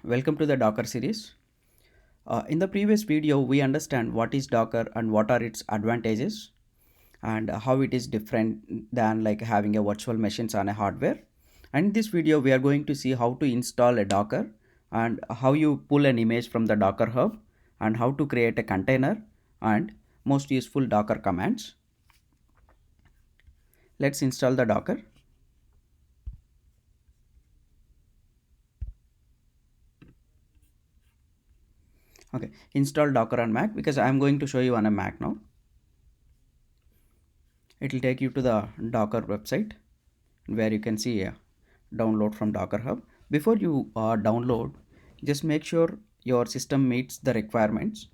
Welcome to the Docker series. In the previous video, we understand what is Docker and what are its advantages and how it is different than like having a virtual machines on a hardware. And in this video, we are going to see how to install a Docker and how you pull an image from the Docker Hub and how to create a container and most useful Docker commands. Let's install the Docker. Okay, install Docker on Mac because I'm going to show you on a Mac now. It will take you to the Docker website where you can see a download from Docker Hub. Before you download, just make sure your system meets the requirements.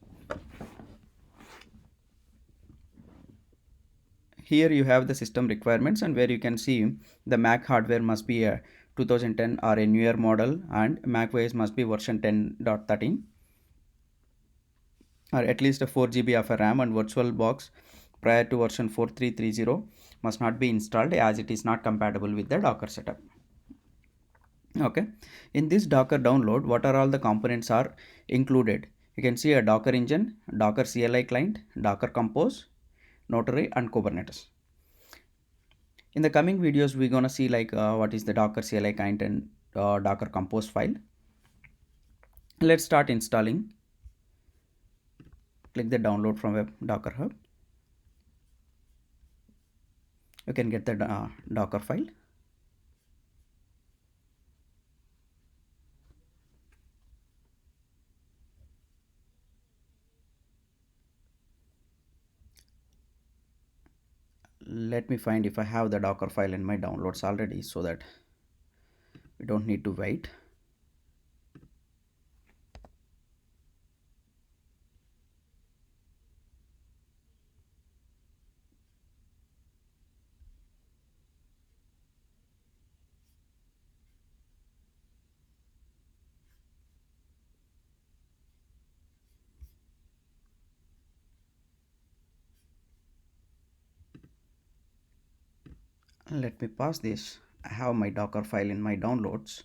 Here you have the system requirements and where you can see the Mac hardware must be a 2010 or a newer model and Mac OS must be version 10.13 or at least a 4 GB of a RAM and VirtualBox prior to version 4330 must not be installed as it is not compatible with the Docker setup. Okay, in this Docker download, what are all the components are included? You can see a Docker engine, Docker CLI client, Docker Compose, Notary and Kubernetes. In the coming videos, we're gonna see like what is the Docker CLI client and Docker Compose file. Let's start installing. Click the download from a Docker Hub. You can get the Docker file. Let me find if I have the Docker file in my downloads already so that we don't need to wait. Let me pause this. I have my Docker file in my downloads.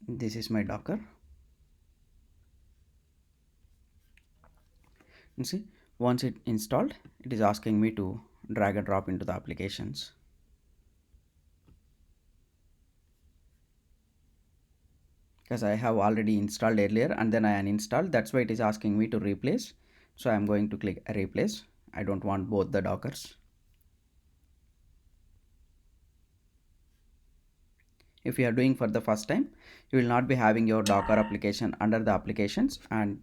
This is my Docker. You see, once it installed, it is asking me to drag and drop into the applications. Because I have already installed earlier and then I uninstalled, that's why it is asking me to replace. So I'm going to click replace. I don't want both the Dockers. If you are doing for the first time, you will not be having your Docker application under the applications and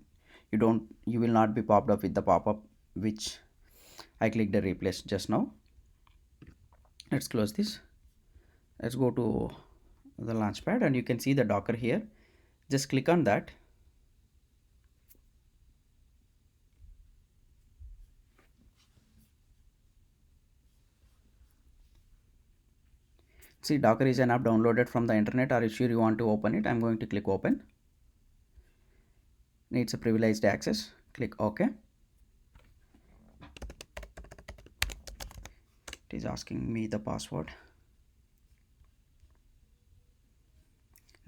you will not be popped up with the pop-up which I clicked the replace just now. Let's close this. Let's go to the launchpad and you can see the Docker here. Just click on that. See, Docker is an app downloaded from the internet. Are you sure you want to open it? I'm going to click open. Needs a privileged access. Click OK. It is asking me the password.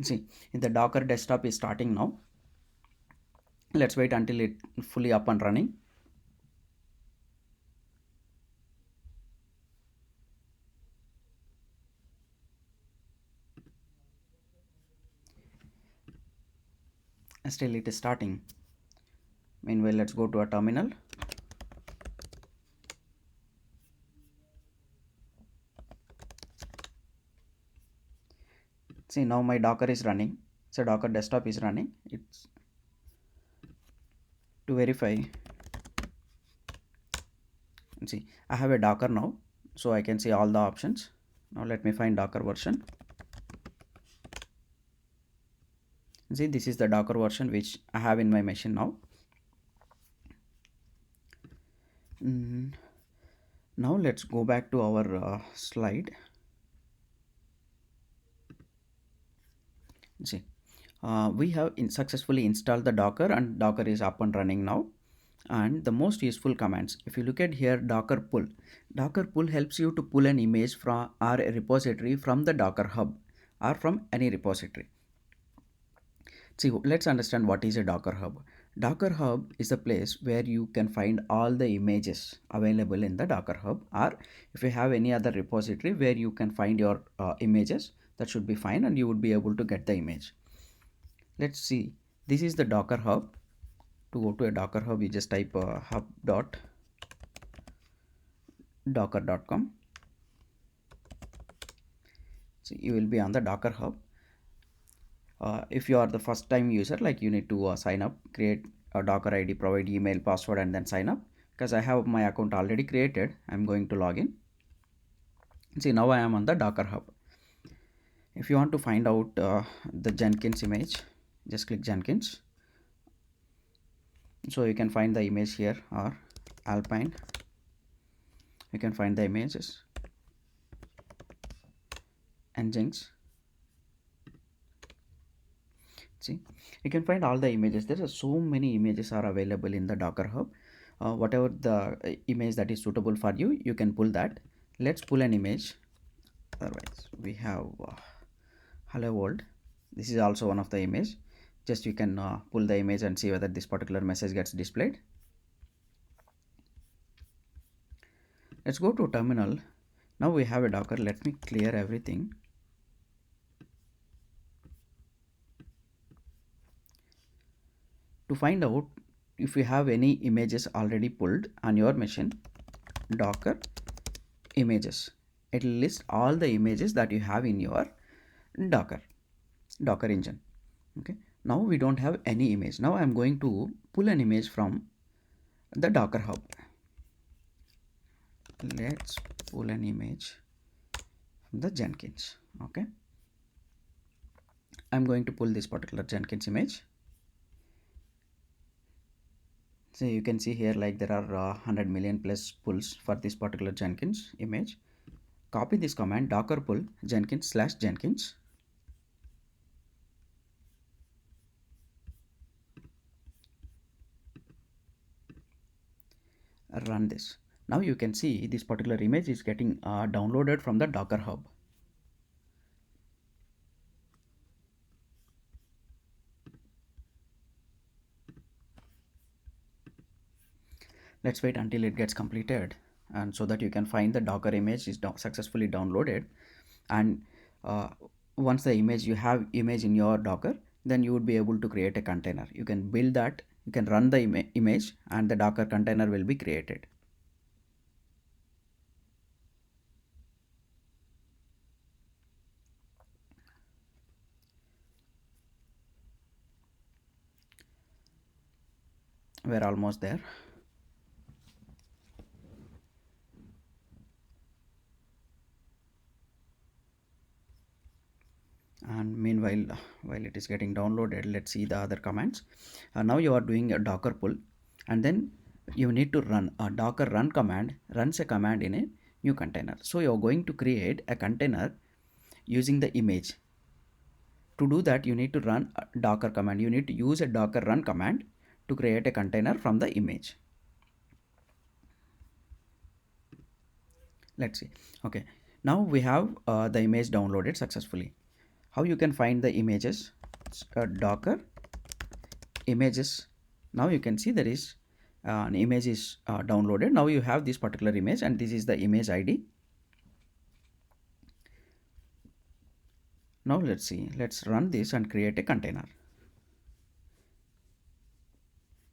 See, the Docker desktop is starting now. Let's wait until it fully up and running. Still it is starting. Meanwhile, let's go to a terminal. See, now my Docker is running. So Docker desktop is running. It's to verify. See, I have a Docker now, so I can see all the options. Now let me find Docker version. See, this is the Docker version which I have in my machine now. Now let's go back to our slide. See, we have successfully installed the Docker and Docker is up and running now. And the most useful commands, if you look at here, docker pull helps you to pull an image from or a repository from the Docker Hub or from any repository. See, let's understand what is a Docker Hub. Docker Hub is a place where you can find all the images available in the Docker Hub, or if you have any other repository where you can find your images, that should be fine and you would be able to get the image. Let's see, this is the Docker Hub. To go to a Docker Hub, you just type hub.docker.com. So you will be on the Docker Hub. If you are the first time user, like you need to sign up, create a Docker ID, provide email, password, and then sign up. Because I have my account already created, I'm going to log in. See, now I am on the Docker Hub. If you want to find out the Jenkins image, just click Jenkins. So you can find the image here, or Alpine. You can find the images, Nginx. See, you can find all the images. There are so many images are available in the Docker Hub. Whatever the image that is suitable for you, you can pull that. Let's pull an image. Otherwise, we have hello world. This is also one of the image. Just you can pull the image and see whether this particular message gets displayed. Let's go to terminal. Now we have a Docker. Let me clear everything. To find out if you have any images already pulled on your machine, Docker images, it will list all the images that you have in your Docker engine. Okay, now we don't have any image. Now I'm going to pull an image from the Docker Hub. Let's pull an image from the Jenkins. Okay, I'm going to pull this particular Jenkins image. So you can see here, like there are 100 million plus pulls for this particular Jenkins image. Copy this command, docker pull Jenkins/Jenkins. Run this. Now you can see this particular image is getting downloaded from the Docker Hub. Let's wait until it gets completed, and so that you can find the Docker image is successfully downloaded. And once the image, you have image in your Docker, then you would be able to create a container. You can build that, you can run the image, and the Docker container will be created. We're almost there. And meanwhile, while it is getting downloaded, let's see the other commands. Now you are doing a Docker pull, and then you need to run a Docker run command. Runs a command in a new container. So you're going to create a container using the image. To do that, you need to run a Docker command. You need to use a Docker run command to create a container from the image. Let's see. Okay, now we have the image downloaded successfully. How you can find the images? Docker images. Now you can see there is an image is downloaded. Now you have this particular image, and this is the image ID. Now let's see, let's run this and create a container.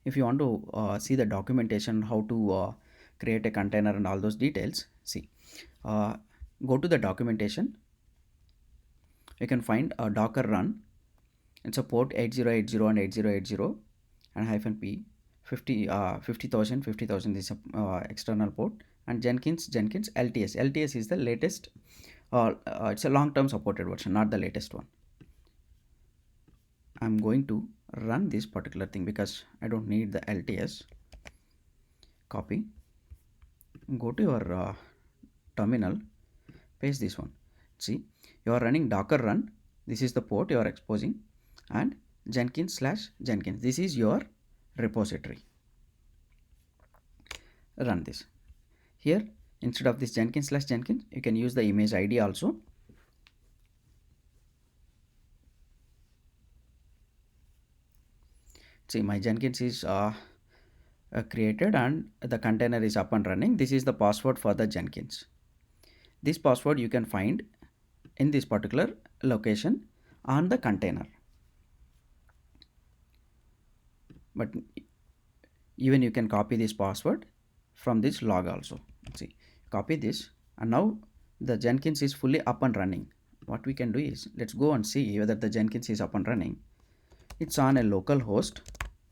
If you want to see the documentation how to create a container and all those details, see, go to the documentation. You can find a Docker run. It's a port 8080 and 8080 and -p 50,000 is a external port, and Jenkins LTS is the latest. It's a long-term supported version, not the latest one. I'm going to run this particular thing because I don't need the LTS. Copy, go to your terminal, paste this one. See, you are running Docker run. This is the port you are exposing, and Jenkins/Jenkins. This is your repository. run this. Here, instead of this Jenkins slash Jenkins, you can use the image ID also. See, my Jenkins is created and the container is up and running. This is the password for the Jenkins. This password you can find in this particular location on the container. But even you can copy this password from this log also. See, copy this, and now the Jenkins is fully up and running. What we can do is, let's go and see whether the Jenkins is up and running. It's on a local host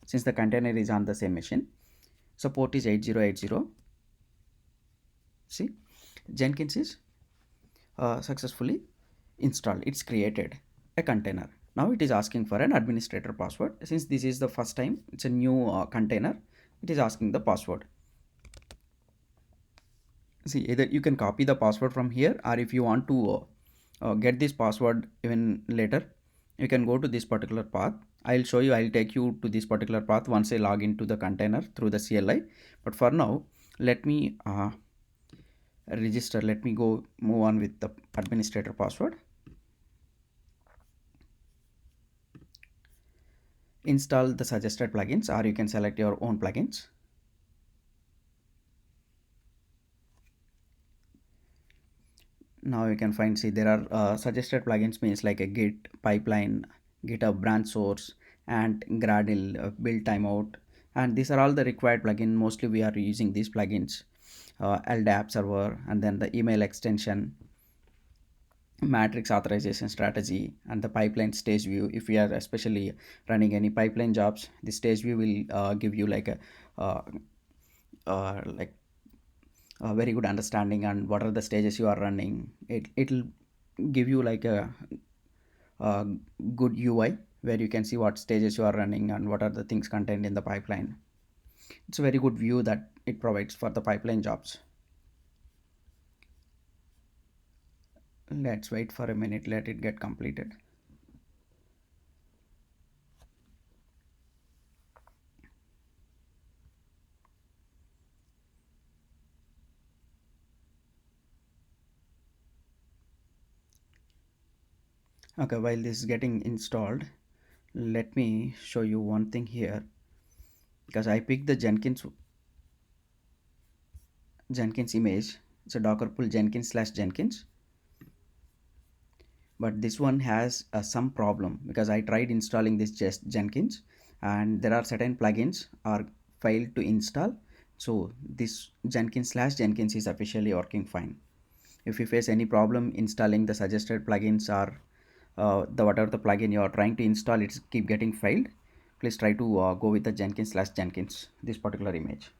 since the container is on the same machine. Support is 8080. See, Jenkins is successfully installed. It's created a container. Now it is asking for an administrator password. Since this is the first time, it's a new container, it is asking the password. See, either you can copy the password from here, or if you want to get this password even later, you can go to this particular path. I'll show you, I'll take you to this particular path once I log into the container through the CLI. But for now, let me register. Let me go move on with the administrator password. Install the suggested plugins, or you can select your own plugins. Now you can find, see, there are suggested plugins means like a Git, Pipeline, GitHub branch source, and Gradle, build timeout, and these are all the required plugin. Mostly we are using these plugins, LDAP server, and then the email extension, matrix authorization strategy, and the pipeline stage view. If we are especially running any pipeline jobs, the stage view will give you like a uh, like a very good understanding on what are the stages you are running. It'll give you like a good UI where you can see what stages you are running and what are the things contained in the pipeline. It's a very good view that it provides for the pipeline jobs. Let's wait for a minute, let it get completed. Okay, while this is getting installed, let me show you one thing here, because I picked the Jenkins image. It's a Docker pull Jenkins slash Jenkins, but this one has some problem because I tried installing this Jenkins, and there are certain plugins are failed to install. So this Jenkins slash Jenkins is officially working fine. If you face any problem installing the suggested plugins, or the whatever the plugin you are trying to install, it's keep getting failed, please try to go with the Jenkins slash Jenkins, this particular image.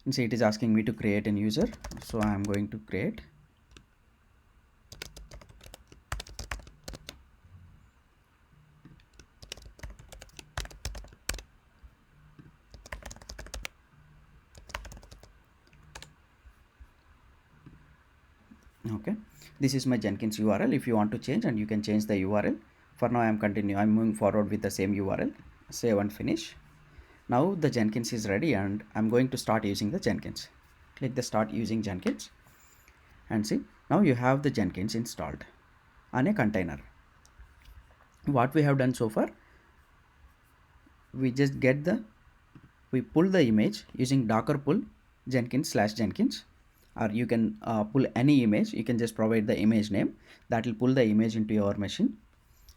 And see, it is asking me to create an user, so I am going to create. Okay, this is my Jenkins URL. If you want to change, and you can change the URL. For now I'm moving forward with the same URL. Save and finish. Now the Jenkins is ready, and I'm going to start using the Jenkins. Click the start using Jenkins, and see, now you have the Jenkins installed on a container. What we have done so far, we just we pull the image using Docker pull Jenkins slash Jenkins, or you can pull any image. You can just provide the image name, that will pull the image into your machine,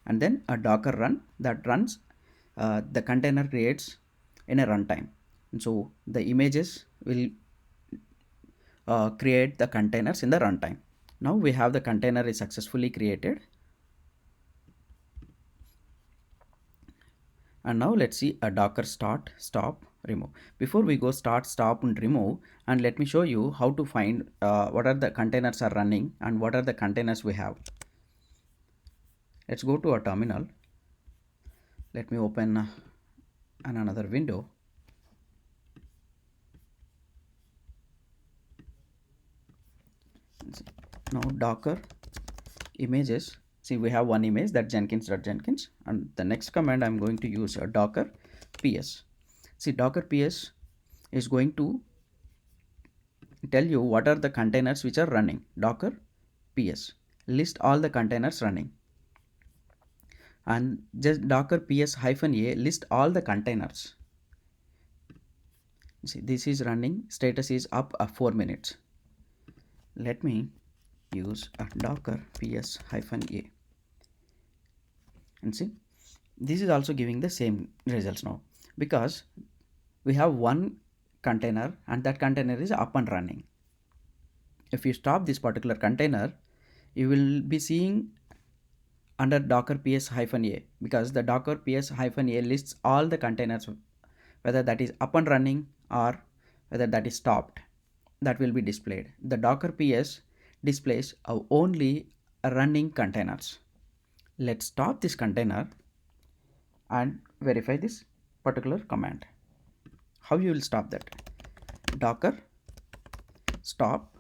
and then a Docker run that runs the container creates in a runtime. And so the images will create the containers in the runtime. Now we have the container is successfully created, and now let's see a Docker start, stop, remove. Before we go start, stop, and remove, and let me show you how to find what are the containers are running and what are the containers we have. Let's go to a terminal. Let me open another window. Now Docker images. See, we have one image, that Jenkins.Jenkins, and the next command I'm going to use a Docker ps. See, Docker ps is going to tell you what are the containers which are running. Docker ps list all the containers running, and just docker ps -a list all the containers. See, this is running, status is up 4 minutes. Let me use a docker ps -a, and see, this is also giving the same results now, because we have one container and that container is up and running. If you stop this particular container, you will be seeing under docker ps -a, because the docker ps -a lists all the containers, whether that is up and running or whether that is stopped. That will be displayed. The docker ps displays only running containers. Let's stop this container and verify this particular command. How you will stop that? Docker stop,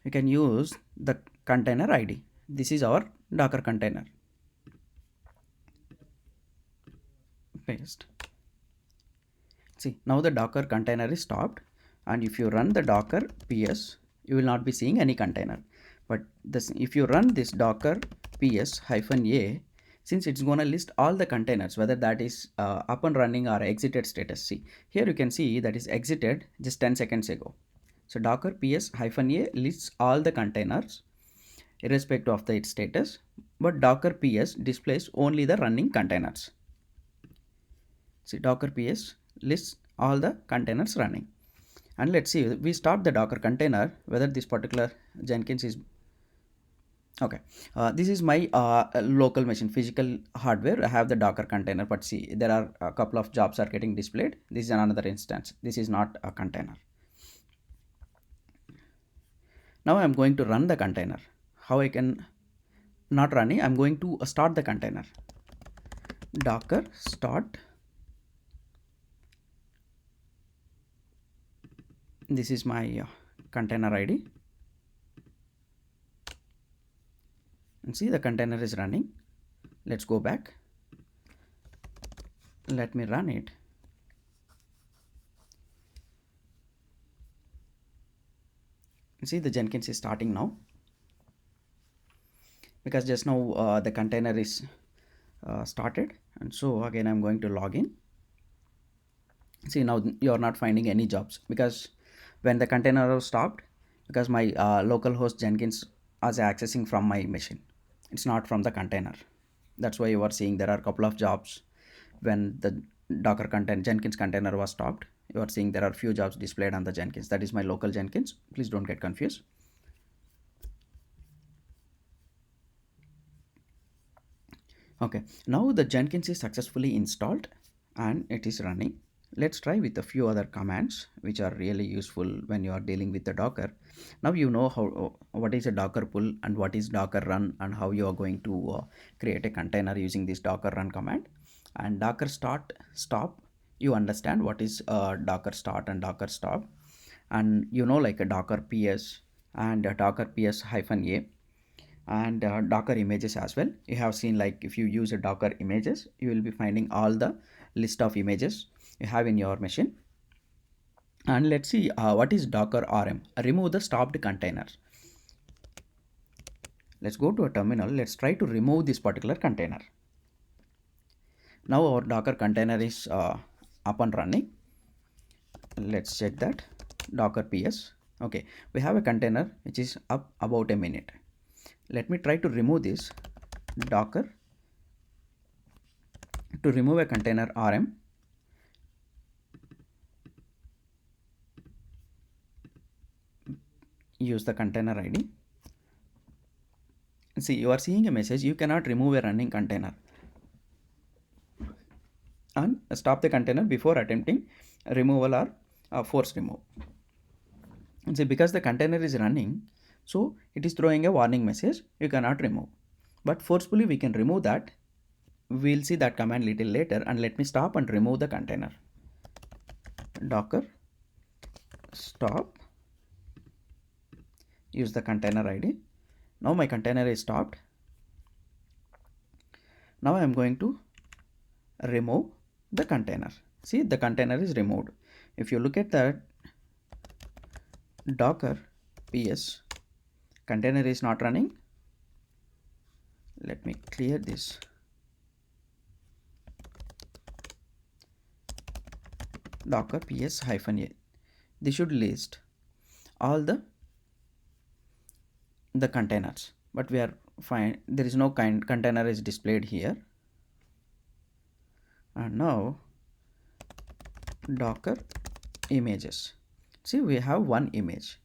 you can use the container id. This is our docker container. Paste. See, now the docker container is stopped, and if you run the docker ps, you will not be seeing any container. But this, if you run this docker ps -a, since it's going to list all the containers, whether that is up and running or exited status. See, here you can see that is exited just 10 seconds ago. So docker ps -a lists all the containers irrespective of its status, but docker ps displays only the running containers. See, docker ps lists all the containers running. And let's see, we start the docker container, whether this particular Jenkins is okay. This is my local machine, physical hardware. I have the docker container, but see, there are a couple of jobs are getting displayed. This is another instance. This is not a container. Now I'm going to run the container. How I can not running? I'm going to start the container. Docker start. This is my container ID, and see, the container is running. Let's go back. Let me run it. See, the Jenkins is starting now, because just now the container is started, and so again I'm going to log in. See, now you are not finding any jobs, because when the container was stopped, because my localhost Jenkins is accessing from my machine, it's not from the container. That's why you are seeing there are a couple of jobs. When the docker container Jenkins container was stopped, you are seeing there are few jobs displayed on the Jenkins. That is my local Jenkins. Please don't get confused. Okay, now the Jenkins is successfully installed and it is running. Let's try with a few other commands which are really useful when you are dealing with the Docker. Now you know how what is a Docker pull and what is Docker run, and how you are going to create a container using this Docker run command. And Docker start stop, you understand what is Docker start and Docker stop, and you know, like a Docker ps and a Docker ps -a, and Docker images as well. You have seen, like, if you use a Docker images, you will be finding all the list of images you have in your machine. And let's see what is Docker rm, remove the stopped container. Let's go to a terminal. Let's try to remove this particular container. Now our Docker container is up and running. Let's check that. Docker ps. Okay, we have a container which is up about a minute. Let me try to remove this. Docker to remove a container rm. Use the container ID. See, you are seeing a message, you cannot remove a running container, and stop the container before attempting removal or force remove. And see, because the container is running, so it is throwing a warning message, you cannot remove. But forcefully we can remove that. We'll see that command little later. And let me stop and remove the container. Docker stop, use the container ID. Now my container is stopped. Now I am going to remove the container. See, the container is removed. if you look at that docker ps container is not running. Let me clear this. Docker ps hyphen a, this should list all the containers, but we are fine, there is no container is displayed here. And now docker images, see we have one image.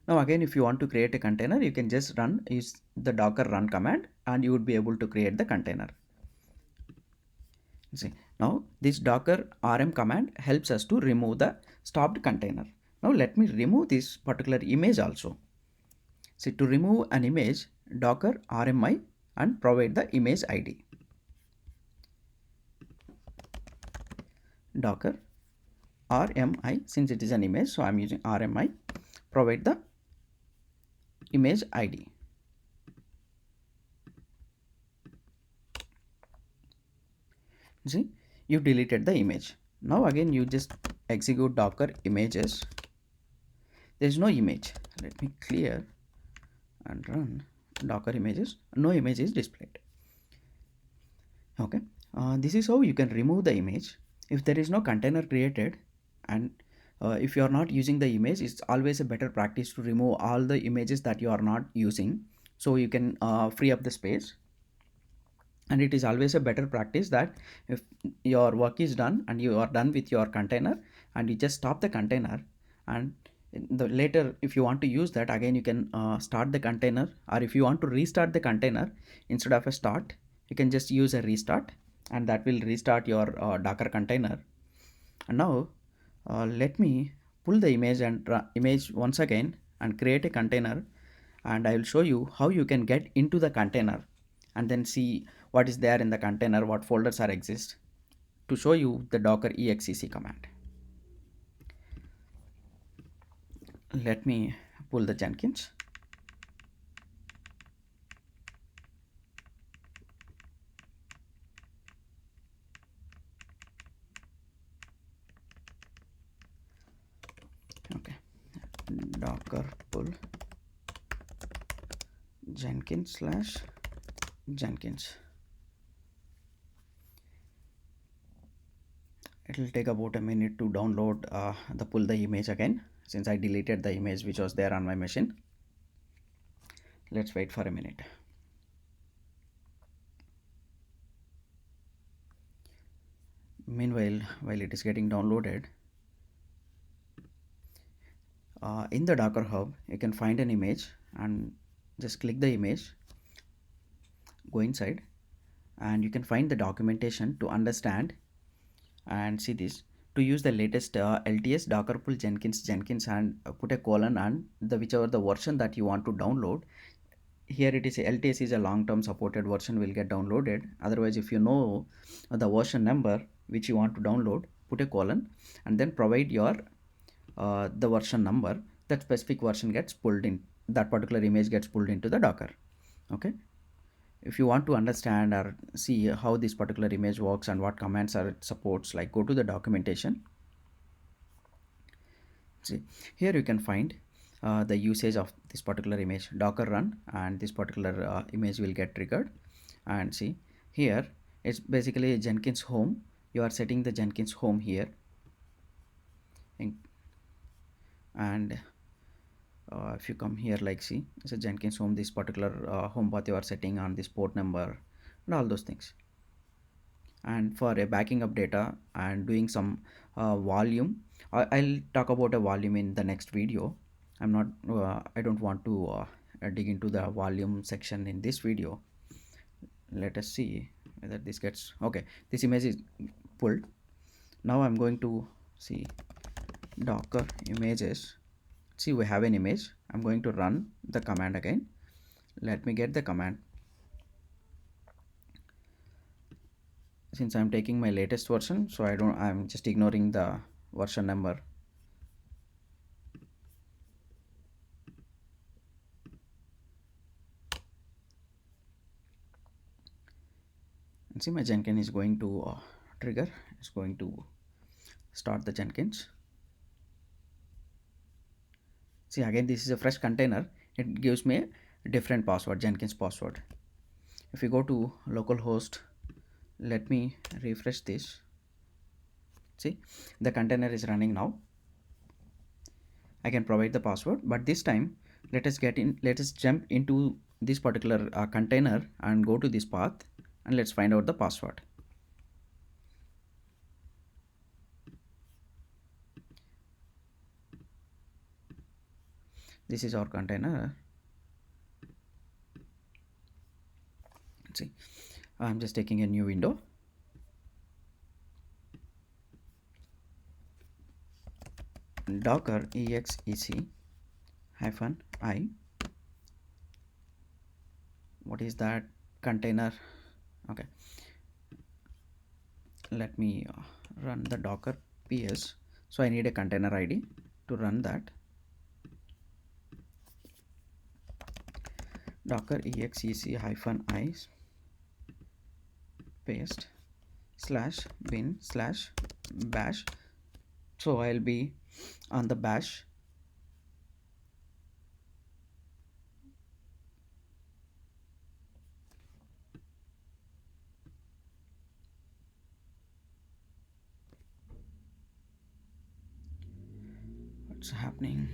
Now again, if you want to create a container, you can just use the docker run command and you would be able to create the container. See, now this docker rm command helps us to remove the stopped container. Now let me remove this particular image also. See, to remove an image, docker rmi and provide the image id. Docker rmi, since it is an image, so I'm using rmi, provide the image id. See, you deleted the image. Now again, you just execute docker images. There is no image. Let me clear and run docker images. No image is displayed. Okay, this is how you can remove the image if there is no container created. And if you are not using the image, it's always a better practice to remove all the images that you are not using, so you can free up the space. And it is always a better practice that if your work is done and you are done with your container and you just stop the container, and later if you want to use that again, you can start the container, or if you want to restart the container, instead of a start, you can just use a restart, and that will restart your docker container. And now let me pull the image and image once again and create a container, and I will show you how you can get into the container and then see what is there in the container, what folders are exist, to show you the docker exec command. Let me pull the Jenkins. Okay, docker pull Jenkins slash Jenkins. It will take about a minute to download the pull the image again, since I deleted the image which was there on my machine. Let's wait for a minute. Meanwhile, while it is getting downloaded, in the Docker Hub, you can find an image and just click the image, go inside, and you can find the documentation to understand and see this. To use the latest LTS Docker pull Jenkins and put a colon and the whichever the version that you want to download. Here it is LTS is a long-term supported version will get downloaded. Otherwise, if you know the version number which you want to download, put a colon and then provide your the version number. That specific version gets pulled in, that particular image gets pulled into the Docker. Okay, if you want to understand or see how this particular image works and what commands are it supports, like go to the documentation. See, here you can find the usage of this particular image, docker run, and this particular image will get triggered. And see, here it's basically Jenkins home. You are setting the Jenkins home here, and if you come here, like see, it's a Jenkins home, this particular home path you are setting on this port number and all those things. And for a backing up data and doing some volume, I'll talk about a volume in the next video. I don't want to dig into the volume section in this video. Let us see whether this gets okay. This image is pulled. Now I'm going to see docker images. See, we have an image. I'm going to run the command again. Let me get the command. Since I'm taking my latest version, so I'm just ignoring the version number. And see, my Jenkins is going to trigger. It's going to start the Jenkins. See, again this is a fresh container, it gives me a different password, Jenkins password. If we go to localhost, let me refresh this. See, the container is running now. I can provide the password, but this time let us jump into this particular container and go to this path, and let's find out the password. This is our container. See, I'm just taking a new window. Docker exec hyphen I. What is that container? Okay, let me run the docker ps. So I need a container id to run that. Docker exec hyphen I paste /bin /bash. So I'll be on the bash. What's happening?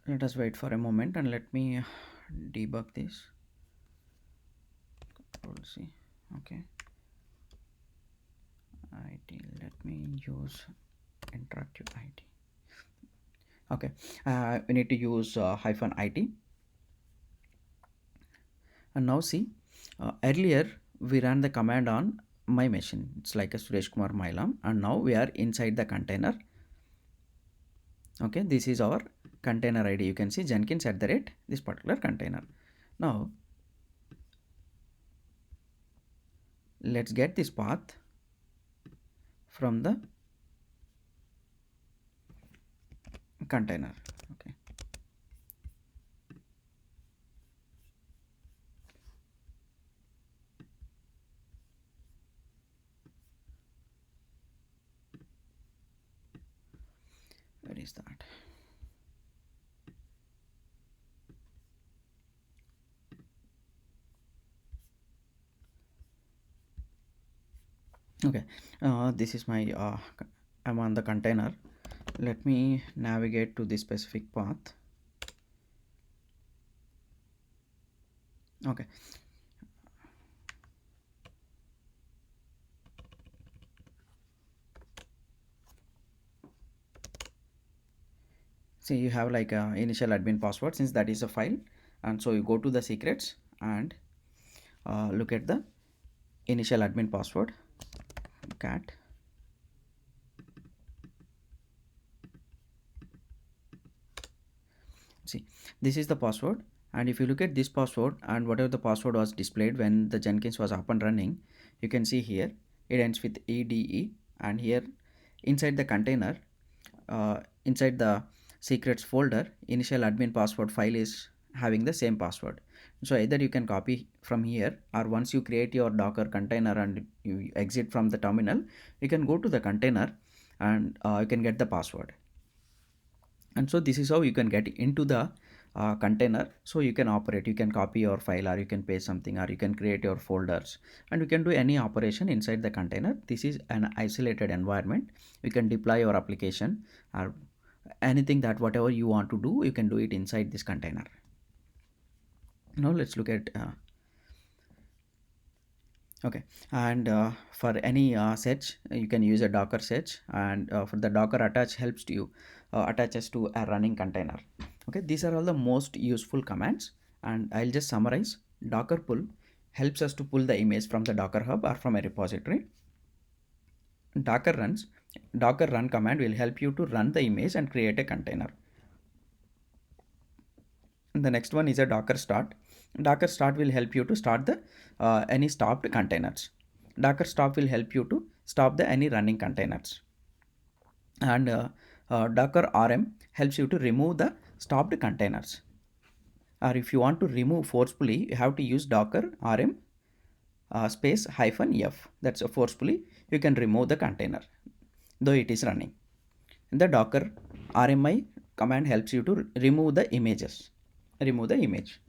Let us wait for a moment and let me debug this. Control C. Okay, ID, let me use interactive ID. Okay, we need to use hyphen IT. And now see, earlier we ran the command on my machine, it's like a Suresh Kumar Mailam, and now we are inside the container. Okay, this is our container ID. You can see Jenkins at the rate this particular container. Now let's get this path from the container. Okay, where is that? Okay, this is my I'm on the container. Let me navigate to this specific path. Okay, see, you have like a initial admin password, since that is a file, and so you go to the secrets and look at the initial admin password, cat. See, this is the password, and if you look at this password and whatever the password was displayed when the Jenkins was up and running, you can see here it ends with EDE, and here inside the container, inside the secrets folder, initial admin password file is having the same password. So either you can copy from here, or once you create your Docker container and you exit from the terminal, you can go to the container and you can get the password. And so this is how you can get into the container, so you can operate, you can copy your file, or you can paste something, or you can create your folders, and you can do any operation inside the container. This is an isolated environment. You can deploy your application or anything, that whatever you want to do, you can do it inside this container. Now let's look at okay, and for any search you can use a docker search, and for the docker attach helps to you attaches to a running container. Okay, these are all the most useful commands, and I'll just summarize. Docker pull helps us to pull the image from the Docker hub or from a repository. Docker run command will help you to run the image and create a container. And the next one is a docker start. Docker start will help you to start the any stopped containers. Docker stop will help you to stop the any running containers. And Docker rm helps you to remove the stopped containers. or if you want to remove forcefully, you have to use docker rm space -f. That's a forcefully you can remove the container though it is running. The docker rmi command helps you to remove the images, remove the image.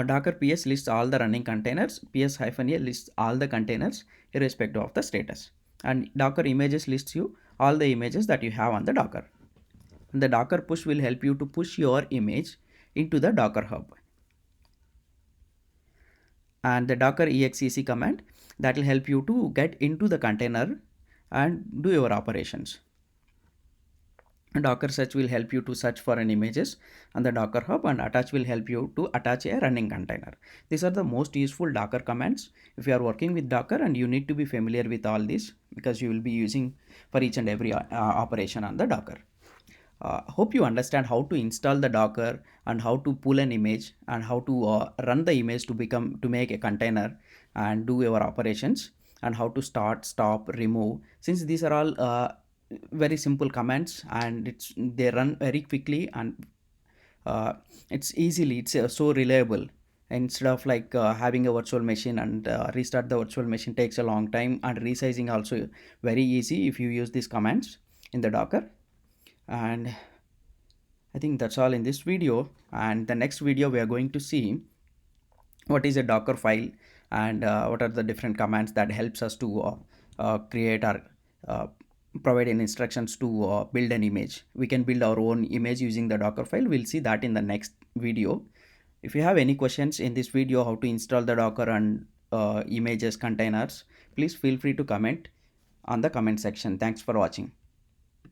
Docker ps lists all the running containers, ps-a lists all the containers irrespective of the status, and docker images lists you all the images that you have on the docker. And the docker push will help you to push your image into the docker hub, and the docker exec command that will help you to get into the container and do your operations. Docker search will help you to search for an images on the docker hub, and attach will help you to attach a running container. These are the most useful docker commands if you are working with docker, and you need to be familiar with all this because you will be using for each and every operation on the docker. Hope you understand how to install the docker and how to pull an image and how to run the image to make a container and do your operations, and how to start, stop, remove. Since these are all very simple commands, and they run very quickly, and it's so reliable, instead of like having a virtual machine and restart the virtual machine takes a long time, and resizing also very easy if you use these commands in the docker. And I think that's all in this video, and the next video we are going to see what is a docker file, and what are the different commands that helps us to create or uh, provide an instructions to build an image. We can build our own image using the docker file. We'll see that in the next video. If you have any questions in this video how to install the docker and images containers, please feel free to comment on the comment section. Thanks for watching.